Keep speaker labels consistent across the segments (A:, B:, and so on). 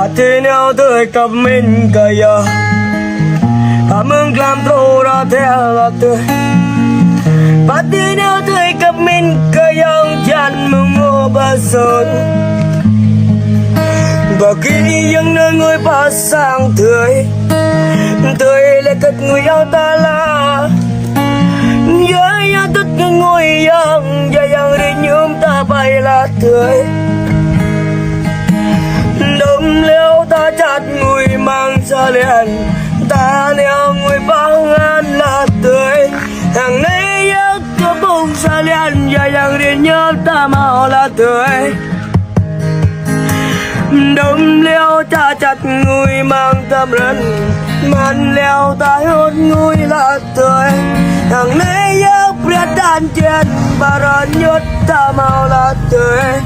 A: Bà thì nếu tôi gặp mình cả giờ mừng làm tôi ra theo là tôi Bà thì nếu tôi gặp mình cả giờ chẳng mừng ngô bà sơn Và khi những nơi người bà sang tươi Tươi lại cất người yêu ta là Với nhau tất cả ngôi yang Và yang đi nhóm ta bay là tươi Đông liêu ta chặt người mang xa liền Ta neo người bao ngàn là tươi Hàng nay giấc cơ bông xa liền Và yang đi nhóm ta màu là tươi Đông liêu ta chặt người mang tâm rân Man leo ta hốt người là tươi Hàng nay giấc biết đàn trên Bà rõn nhốt ta màu là tươi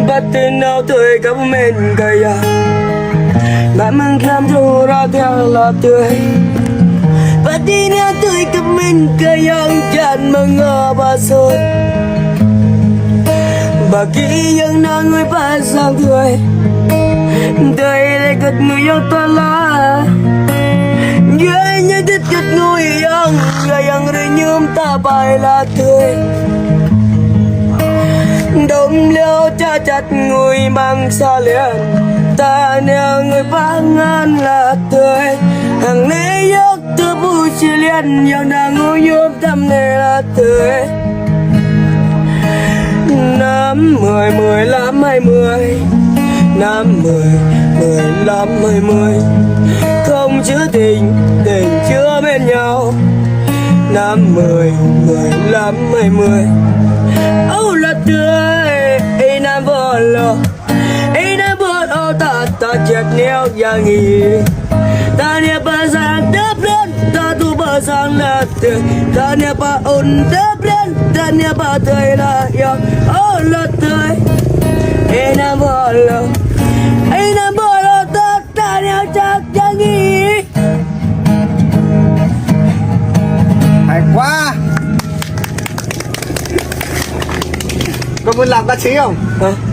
A: Bắt tên nào tôi gặp mình cây Bà mang khám rô ra theo là tươi Bắt tên nào tôi gặp mình cây Chẳng mong ngờ bà sốt Bà kỹ những nơi người bà sang tươi Tươi lại cất người yêu ta là Với nhau thích cất người yêu Người yêu rồi nhóm ta bài là tươi Đông liêu cha chặt người mang xa liền Ta neo người ba ngàn là tươi Hàng nay giấc tư bù chi liên Yang đang ngồi nhóm tâm này là tươi Năm 10, 15, 20 Năm 10, 15, 20 Không chữ tình, tình chưa bên nhau Năm 10, 15, 20 Âu là tươi, ý nam vô lô Ý nam vô lô ta chết neo và nghỉ Ta nè bà giang đớp lên Ta tu bà giang là tươi Ta nè bà ổn đớp lên Ta nè bà tươi là yêu Âu là tươi Ý nam vô lô Ý nam vô lô ta nè chắc và nghỉ
B: Hay quá. Có muốn làm ca sĩ không?
A: Hả?